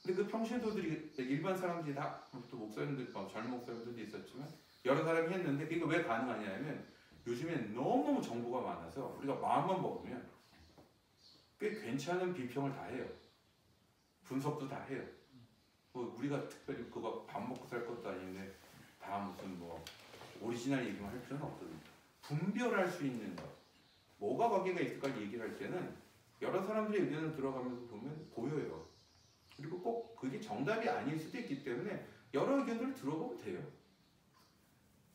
근데 그 평신도들이 일반 사람들이 다 또 목사님들 젊은 목사님들도 있었지만 여러 사람이 했는데 그게 왜 가능하냐면 요즘엔 너무너무 정보가 많아서 우리가 마음만 먹으면 꽤 괜찮은 비평을 다 해요. 분석도 다 해요. 우리가 특별히 그거 밥 먹고 살 것도 아닌데 다 무슨 오리지널 얘기만 할 필요는 없거든요. 분별할 수 있는 것. 뭐가 관계가 있을까 얘기를 할 때는 여러 사람들의 의견을 들어가면서 보면 보여요. 그리고 꼭 그게 정답이 아닐 수도 있기 때문에 여러 의견들을 들어보면 돼요.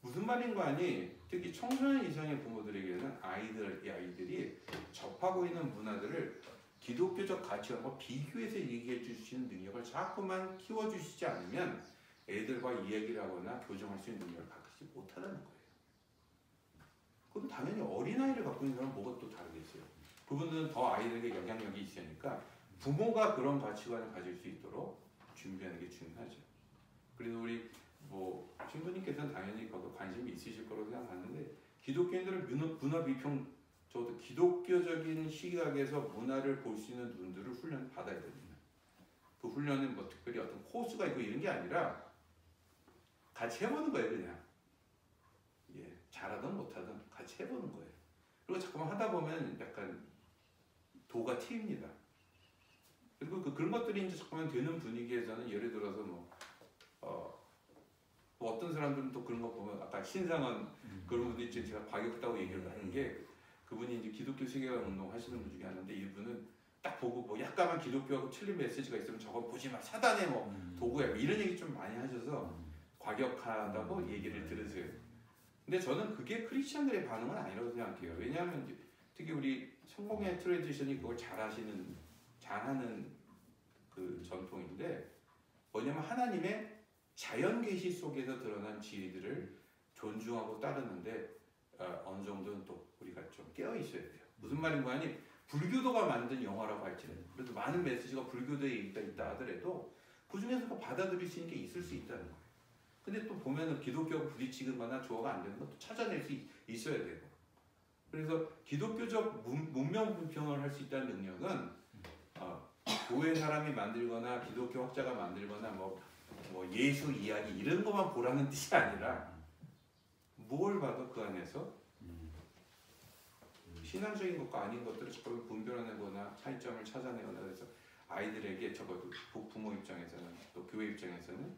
무슨 말인 거 아니? 특히 청소년 이상의 부모들에게는 아이들이 접하고 있는 문화들을 기독교적 가치관과 비교해서 얘기해 주시는 능력을 자꾸만 키워주시지 않으면 애들과 이야기를 하거나 교정할 수 있는 능력을 갖지 못하는 거예요. 그럼 당연히 어린아이를 갖고 있는 사람은 뭐가 또 다르겠어요. 그분들은 더 아이들에게 영향력이 있으니까 부모가 그런 가치관을 가질 수 있도록 준비하는 게 중요하죠. 그래서 우리 뭐 신부님께서는 당연히 거기에 관심이 있으실 거라고 생각하는데 특별히 문화 비평, 저도 기독교적인 시각에서 문화를 볼 수 있는 분들을 훈련을 받아야 됩니다. 그 훈련은 뭐 특별히 어떤 코스가 있고 이런 게 아니라 같이 해보는 거예요, 그냥. 예, 잘하든 못하든 같이 해보는 거예요. 그리고 자꾸만 하다 보면 약간 도가 튑니다. 그리고 그런 것들이 이제 자꾸만 되는 분위기에서는 예를 들어서 뭐 어떤 사람들은 또 그런 거 보면 아까 신상원 그런 분들이 제가 과격하다고 얘기를 하는 게 그분이 이제 기독교 세계관 운동 하시는 분 중에 하나인데 이분은 딱 보고 뭐 약간만 기독교하고 틀린 메시지가 있으면 저거 보지 마, 사단의 뭐 도구야, 뭐 이런 얘기 좀 많이 하셔서 과격하다고 얘기를 들으세요. 근데 저는 그게 크리스천들의 반응은 아니라고 생각해요. 왜냐하면 특히 우리 성공의 트레디션이 그걸 잘하는 그 전통인데 뭐냐면 하나님의 자연 계시 속에서 드러난 지혜들을 존중하고 따르는데 어느 정도는 또 우리가 좀 깨어 있어야 돼요. 무슨 말인가 하니 불교도가 만든 영화라고 할지라도 그래도 많은 메시지가 불교도에 있다 하더라도 그 중에서 받아들일 수 있는 게 있을 수 있다는 거예요. 근데 또 보면은 기독교하고 부딪히거나 조화가 안 되는 것도 찾아낼 수 있어야 되고. 그래서 기독교적 문명 불평을 할 수 있다는 능력은 교회 사람이 만들거나 기독교 학자가 만들거나 뭐 예수 이야기 이런 것만 보라는 뜻이 아니라 뭘 봐도 그 안에서 신앙적인 것과 아닌 것들을 자꾸 분별해내거나 차이점을 찾아내거나 해서 아이들에게 적어도 부모 입장에서는 또 교회 입장에서는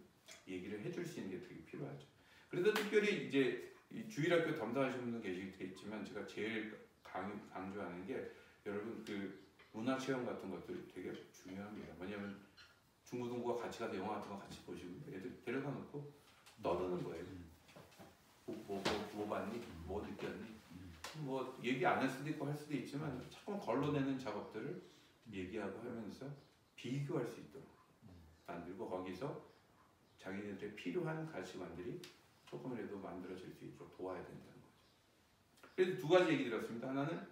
얘기를 해줄 수 있는 게 되게 필요하죠. 그래서 특별히 이제 이 주일학교 담당하시는 분도 계시겠지만 제가 제일 강조하는 게 여러분 그 문화체험 같은 것들이 되게 중요합니다. 왜냐하면 중고등부가 같이 가서 영화 같은 거 같이 보시고 애들 데려다 놓고 떠드는 거예요. 뭐 봤니? 뭐 느꼈니? 뭐 얘기 안 할 수도 있고 할 수도 있지만 자꾸 걸러내는 작업들을 얘기하고 하면서 비교할 수 있도록 만들고 거기서 자기네들의 필요한 가치관들이 조금이라도 만들어질 수 있도록 도와야 된다는 거죠. 그래서 두 가지 얘기 들었습니다. 하나는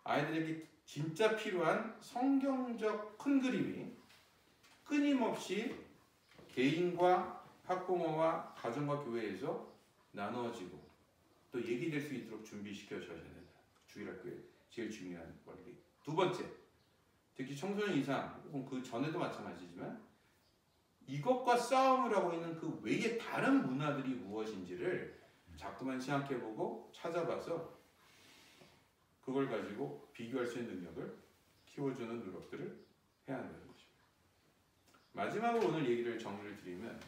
아이들에게 진짜 필요한 성경적 큰 그림이 끊임없이 개인과 학부모와 가정과 교회에서 나누어지고 또 얘기될 수 있도록 준비시켜 줘야 된다. 주일학교의 제일 중요한 원리. 두 번째, 특히 청소년 이상 혹은 그 전에도 마찬가지지만 이것과 싸움을 하고 있는 그 외의 다른 문화들이 무엇인지를 자꾸만 생각해보고 찾아봐서 그걸 가지고 비교할 수 있는 능력을 키워주는 노력들을 해야 한다는 거죠. 마지막으로 오늘 얘기를 정리를 드리면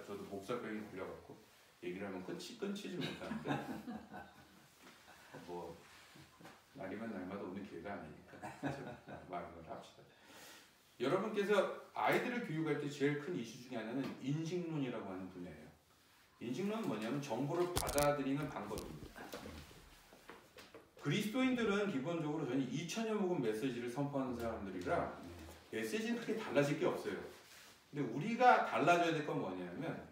저도 목사병이 걸려갖고 얘기를 하면 끊치지 못하는데 뭐 날이면 날마다 오는 기회가 아니니까 말을 합시다. 여러분께서 아이들을 교육할 때 제일 큰 이슈 중에 하나는 인식론이라고 하는 분야예요. 인식론은 뭐냐면 정보를 받아들이는 방법입니다. 그리스도인들은 기본적으로 저는 2000년 묵은 메시지를 선포하는 사람들이라 메시지는 크게 달라질 게 없어요. 근데 우리가 달라져야 될 건 뭐냐면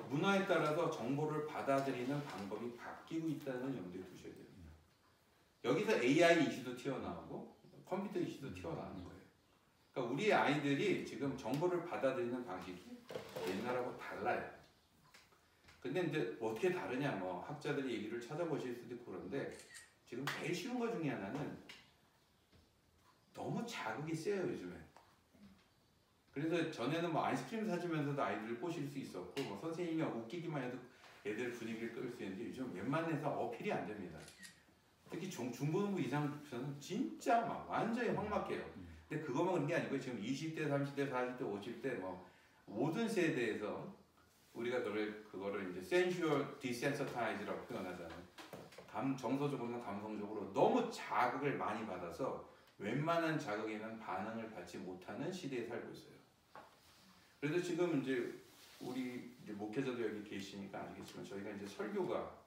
문화에 따라서 정보를 받아들이는 방법이 바뀌고 있다는 염두에 두셔야 됩니다. 여기서 AI 이슈도 튀어나오고 컴퓨터 이슈도 튀어나오는 거예요. 그러니까 우리 아이들이 지금 정보를 받아들이는 방식이 옛날하고 달라요. 근데 이제 어떻게 다르냐, 뭐 학자들이 얘기를 찾아보실 수도 있고 그런데 지금 제일 쉬운 것 중에 하나는 너무 자극이 세요, 요즘에. 그래서 전에는 뭐 아이스크림 사주면서도 아이들을 꼬실 수 있었고 뭐 선생님이 웃기기만 해도 애들 분위기를 끌 수 있는데 요즘 웬만해서 어필이 안 됩니다. 특히 중고등부 이상부터는 진짜 막 완전히 확막해요. 근데 그것만 그런 게 아니고 지금 20대, 30대, 40대, 50대 뭐 모든 세대에서 우리가 그거를 이제 sensual desensitize라고 표현하잖아요. 정서적으로나 감성적으로 너무 자극을 많이 받아서 웬만한 자극에는 반응을 받지 못하는 시대에 살고 있어요. 그래서 지금 이제 우리 이제 목회자도 여기 계시니까 아시겠지만 저희가 이제 설교가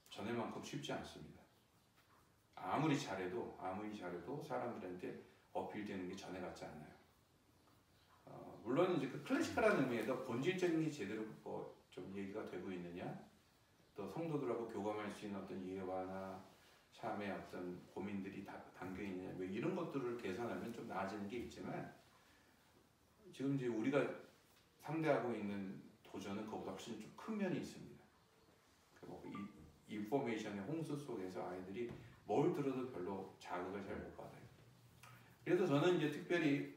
전에만큼 쉽지 않습니다. 아무리 잘해도 사람들한테 어필되는 게 전에 같지 않아요. 물론 이제 그 클래시컬한 의미에서 본질적인 게 제대로 좀 얘기가 되고 있느냐, 또 성도들하고 교감할 수 있는 어떤 예화나 삶의 어떤 고민들이 담겨 있느냐, 뭐 이런 것들을 계산하면 좀 나아지는 게 있지만 지금 이제 우리가 상대하고 있는 도전은 그보다 훨씬 좀 큰 면이 있습니다. 이 인포메이션의 홍수 속에서 아이들이 뭘 들어도 별로 자극을 잘 못 받아요. 그래서 저는 이제 특별히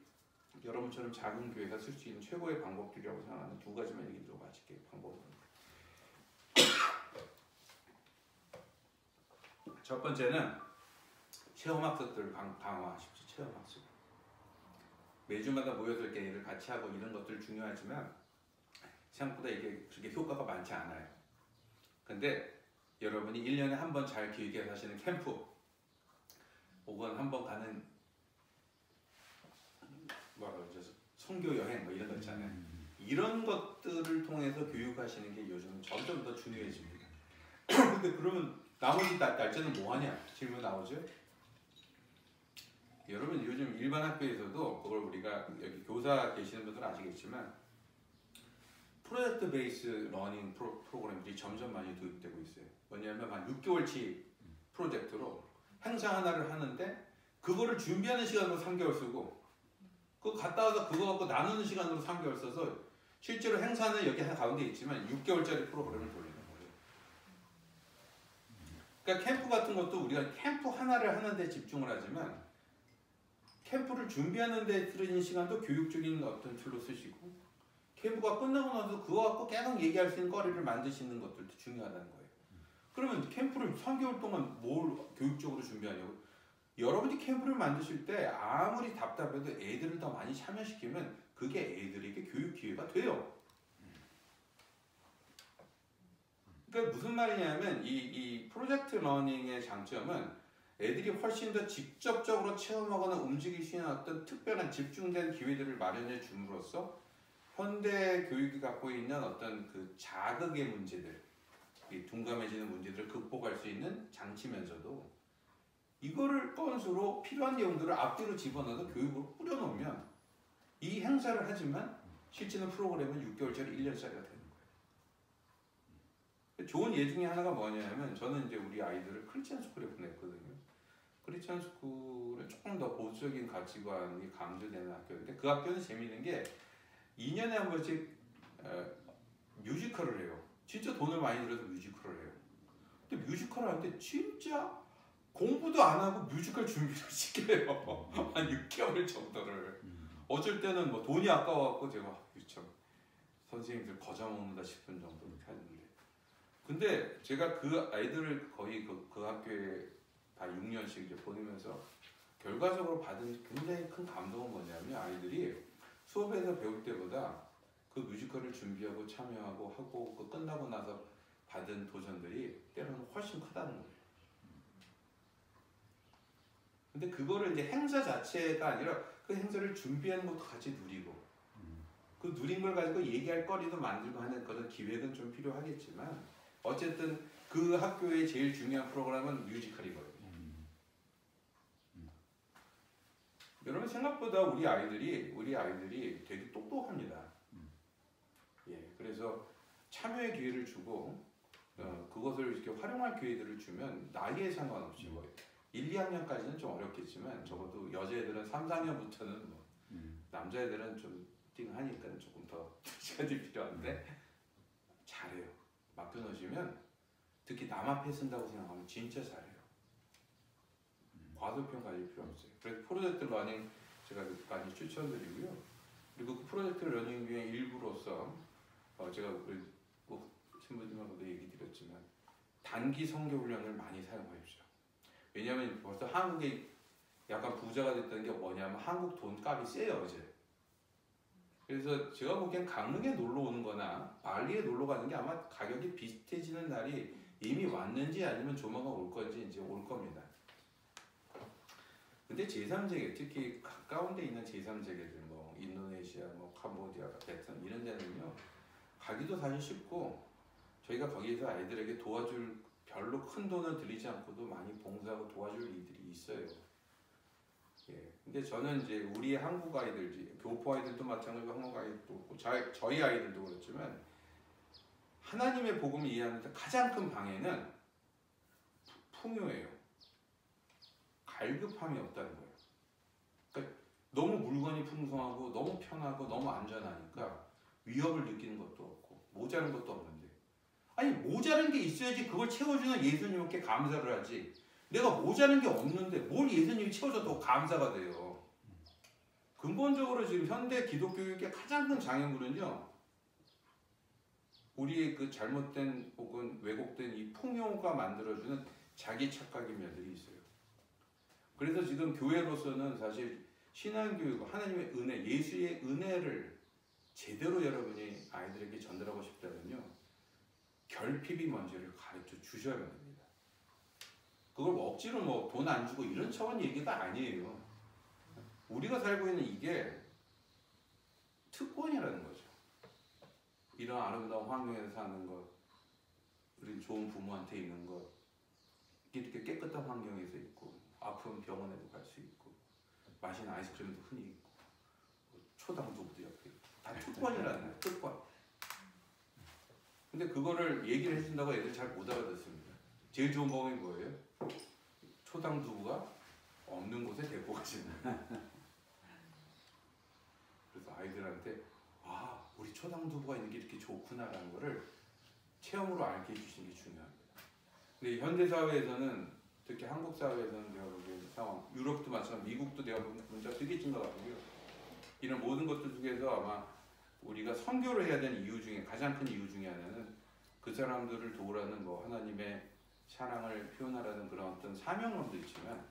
여러분처럼 작은 교회가 쓸 수 있는 최고의 방법들이라고 생각하는 두 가지만 얘기 드리고 마칠게요. 방법은. 첫 번째는 체험학습들을 강화하십시오. 체험학습. 매주마다 모여서 이렇게 일을 같이 하고 이런 것들 중요하지만 생각보다 이게 그렇게 효과가 많지 않아요. 근데 여러분이 1년에 한 번 잘 기획해서 하시는 캠프 혹은 한 번 가는 선교 여행 뭐 이런 거 있잖아요. 이런 것들을 통해서 교육하시는 게 요즘은 점점 더 중요해집니다. 근데 그러면 나머지 날짜는 뭐 하냐? 질문 나오죠? 여러분 요즘 일반 학교에서도 그걸 우리가 여기 교사 계시는 분들은 아시겠지만 프로젝트 베이스 러닝 프로그램들이 점점 많이 도입되고 있어요. 뭐냐면 한 6개월치 프로젝트로 행사 하나를 하는데 그거를 준비하는 시간으로 3개월 쓰고 그거 갔다 와서 그거 갖고 나누는 시간으로 3개월 써서 실제로 행사는 여기 가운데 있지만 6개월짜리 프로그램을 돌리는 거예요. 그러니까 캠프 같은 것도 우리가 캠프 하나를 하는데 집중을 하지만 캠프를 준비하는 데 들이는 시간도 교육적인 어떤 툴로 쓰시고 캠프가 끝나고 나서 그거 갖고 계속 얘기할 수 있는 거리를 만드시는 것들도 중요하다는 거예요. 그러면 캠프를 3개월 동안 뭘 교육적으로 준비하냐고. 여러분이 캠프를 만드실 때 아무리 답답해도 애들을 더 많이 참여시키면 그게 애들에게 교육 기회가 돼요. 그러니까 무슨 말이냐면 이 프로젝트 러닝의 장점은 애들이 훨씬 더 직접적으로 체험하거나 움직일 수 있는 어떤 특별한 집중된 기회들을 마련해 줌으로써 현대 교육이 갖고 있는 어떤 그 자극의 문제들, 이 둔감해지는 문제들을 극복할 수 있는 장치면서도 이거를 건수로 필요한 내용들을 앞뒤로 집어넣어서 교육으로 뿌려놓으면 이 행사를 하지만 실제는 프로그램은 6개월짜리 1년짜리가 되는 거예요. 좋은 예 중에 하나가 뭐냐면 저는 이제 우리 아이들을 크리스천 스쿨에 보냈거든요. 크리스천 스쿨은 조금 더 보수적인 가치관이 강조되는 학교인데 그 학교는 재미있는 게 2년에 한 번씩 뮤지컬을 해요. 진짜 돈을 많이 들여서 뮤지컬을 해요. 근데 뮤지컬을 하는데 진짜 공부도 안 하고 뮤지컬 준비를 시켜요. 한 6개월 정도를. 어쩔 때는 뭐 돈이 아까워갖고 제가 참 선생님들 거저 먹는다 싶은 정도로 하는데. 근데 제가 그 아이들을 거의 그 학교에 다 6년씩 이제 보내면서 결과적으로 받은 굉장히 큰 감동은 뭐냐면 아이들이 수업에서 배울 때보다 그 뮤지컬을 준비하고 참여하고 하고 그 끝나고 나서 받은 도전들이 때로는 훨씬 크다는 거예요. 근데 그거를 이제 행사 자체가 아니라 그 행사를 준비하는 것도 같이 누리고 그 누린 걸 가지고 얘기할 거리도 만들고 하는 그런 기획은 좀 필요하겠지만 어쨌든 그 학교의 제일 중요한 프로그램은 뮤지컬이거든요. 여러분 생각보다 우리 아이들이 되게 똑똑합니다. 예, 그래서 참여의 기회를 주고 그것을 이렇게 활용할 기회들을 주면 나이에 상관없이 뭐 1, 2학년까지는 좀 어렵겠지만 적어도 여자애들은 3, 4학년부터는 뭐 남자애들은 좀 띵하니까 조금 더 시간이 필요한데 잘해요. 맡겨놓으시면 특히 남 앞에 쓴다고 생각하면 진짜 잘해요. 과소평 가질 필요 없어요. 그래서 프로젝트 러닝 제가 많이 추천드리고요. 그리고 그 프로젝트 러닝 중에 일부로서 제가 우리 신부님하고도 얘기 드렸지만 단기 선교 훈련을 많이 사용하십시오. 왜냐하면 벌써 한국에 약간 부자가 됐다는 게 뭐냐면 한국 돈값이 세요 이제. 그래서 제가 보기엔 강릉에 놀러 오는 거나 발리에 놀러 가는 게 아마 가격이 비슷해지는 날이 이미 왔는지 아니면 조만간 올 건지 이제 올 겁니다. 근데 제3세계, 특히 가까운 데 있는 제3세계들, 뭐 인도네시아, 뭐 캄보디아, 베트남 이런 데는요 가기도 사실 쉽고 저희가 거기에서 아이들에게 도와줄 별로 큰 돈을 들이지 않고도 많이 봉사하고 도와줄 일들이 있어요. 예. 근데 저는 이제 우리 한국 아이들, 교포 아이들도 마찬가지고 한국 아이들도 그렇고 저희 아이들도 그렇지만 하나님의 복음을 이해하는데 가장 큰 방해는 풍요예요. 갈급함이 없다는 거예요. 그러니까 너무 물건이 풍성하고 너무 편하고 너무 안전하니까 위협을 느끼는 것도 없고 모자란 것도 없는데, 아니 모자란 게 있어야지 그걸 채워주는 예수님께 감사를 하지, 내가 모자란 게 없는데 뭘 예수님이 채워줘도 감사가 돼요. 근본적으로 지금 현대 기독교육의 가장 큰 장애물은요, 우리의 그 잘못된 혹은 왜곡된 이 풍요가 만들어주는 자기 착각의 면들이 있어요. 그래서 지금 교회로서는 사실 신앙교육, 하나님의 은혜, 예수의 은혜를 제대로 여러분이 아이들에게 전달하고 싶다면요, 결핍이 뭔지를 가르쳐 주셔야 됩니다. 그걸 뭐 억지로 뭐 돈 안 주고 이런 차원 얘기가 아니에요. 우리가 살고 있는 이게 특권이라는 거죠. 이런 아름다운 환경에서 사는 것, 우리 좋은 부모한테 있는 것, 이렇게 깨끗한 환경에서 있고, 아픈 병원에도 갈 수 있고, 맛있는 아이스크림도 흔히 있고, 초당도부도 옆에 있고, 다 특권이라는 거예요. 특권. 근데 그거를 얘기를 해준다고 애들 잘 못 알아듣습니다. 제일 좋은 방법이 뭐예요? 초당두부가 없는 곳에 데리고 가시는 거예요. 그래서 아이들한테 아, 우리 초당두부가 있는 게 이렇게 좋구나라는 거를 체험으로 알게 해주시는 게 중요합니다. 근데 현대사회에서는, 특히 한국 사회에서는 제가 보기에는 상황, 유럽도 마찬가지고 미국도 내가 보면 문제가 되게 심각하고요. 이런 모든 것들 중에서 아마 우리가 선교를 해야 되는 이유 중에 가장 큰 이유 중에 하나는 그 사람들을 도우라는 뭐 하나님의 사랑을 표현하라는 그런 어떤 사명론도 있지만,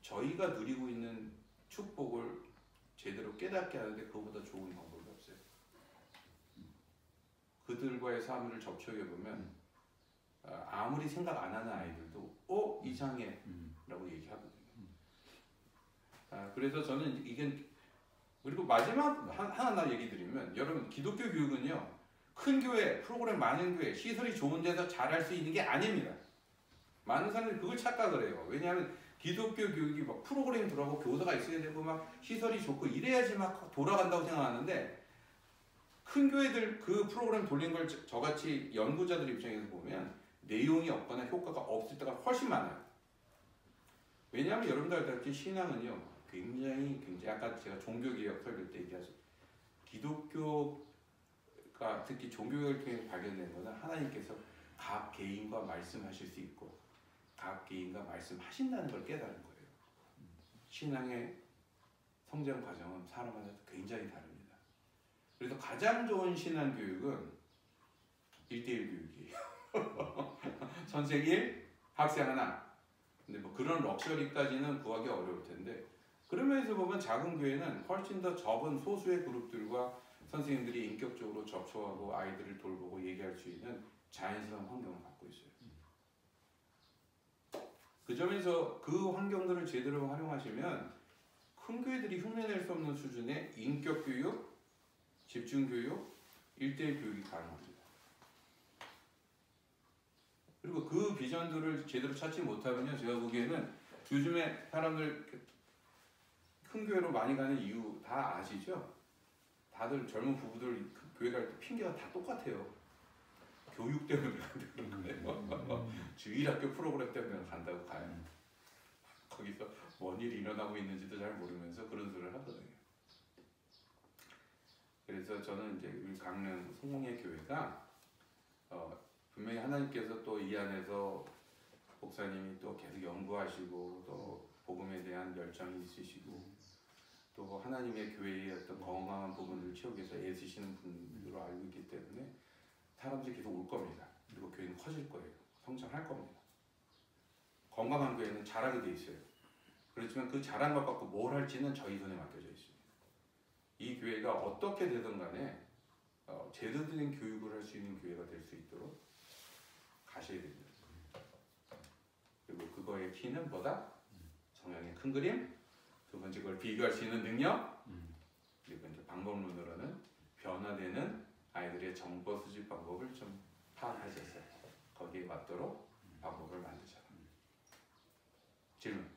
저희가 누리고 있는 축복을 제대로 깨닫게 하는데 그거보다 좋은 방법이 없어요. 그들과의 삶을 접촉해 보면 아무리 생각 안 하는 아이들도 이상해 라고 얘기하거든요. 그래서 저는 이게, 그리고 마지막 하나 얘기 드리면, 여러분 기독교 교육은요 큰 교회, 프로그램 많은 교회, 시설이 좋은 데서 잘할 수 있는 게 아닙니다. 많은 사람들이 그걸 착각을 해요. 왜냐하면 기독교 교육이 막 프로그램이 들어가고 교사가 있어야 되고 막 시설이 좋고 이래야지 막 돌아간다고 생각하는데, 큰 교회들 그 프로그램 돌린 걸 저같이 연구자들 입장에서 보면 내용이 없거나 효과가 없을 때가 훨씬 많아요. 왜냐하면 여러분들 알다시피 신앙은요 굉장히 아까 제가 종교개혁 설교 때 얘기하죠. 기독교가 특히 종교개혁을 통해 발견된 것은 하나님께서 각 개인과 말씀하실 수 있고 각 개인과 말씀하신다는 걸 깨달은 거예요. 신앙의 성장 과정은 사람마다 굉장히 다릅니다. 그래서 가장 좋은 신앙 교육은 1:1 교육이에요. 선생 1, 학생 하나. 근데 뭐 그런 럭셔리까지는 구하기 어려울 텐데, 그런 면에서 보면 작은 교회는 훨씬 더 적은 소수의 그룹들과 선생님들이 인격적으로 접촉하고 아이들을 돌보고 얘기할 수 있는 자연스러운 환경을 갖고 있어요. 그 점에서 그 환경들을 제대로 활용하시면 큰 교회들이 흉내낼 수 없는 수준의 인격 교육, 집중 교육, 1:1 교육이 가능합니다. 그리고 그 비전들을 제대로 찾지 못하면요, 제가 보기에는 요즘에 사람들 큰 교회로 많이 가는 이유 다 아시죠? 다들 젊은 부부들 교회 갈 때 핑계가 다 똑같아요. 교육 때문에 간다는 거예요. 주일학교 프로그램 때문에 간다고 가요. 거기서 뭔 일이 일어나고 있는지도 잘 모르면서 그런 소리를 하거든요. 그래서 저는 이제 우리 강릉 성공의 교회가 분명히 하나님께서 또 이 안에서 목사님이 또 계속 연구하시고 또 복음에 대한 열정이 있으시고 또 하나님의 교회의 어떤 건강한 부분을 채우기 위해서 애쓰시는 분으로 알고 있기 때문에 사람들이 계속 올 겁니다. 그리고 교회는 커질 거예요. 성장할 겁니다. 건강한 교회는 잘하게 돼 있어요. 그렇지만 그 잘한 것 갖고 뭘 할지는 저희 손에 맡겨져 있습니다. 이 교회가 어떻게 되든 간에 제대로 된 교육을 할 수 있는 교회가 될 수 있도록 가셔야 됩니다. 그리고 그거의 키는 뭐다? 성향의 큰 그림, 두 번째 그걸 비교할 수 있는 능력, 그리고 이제 방법론으로는 변화되는 아이들의 정보 수집 방법을 좀 파악하셨어요. 거기에 맞도록 방법을 만드셔라. 질문.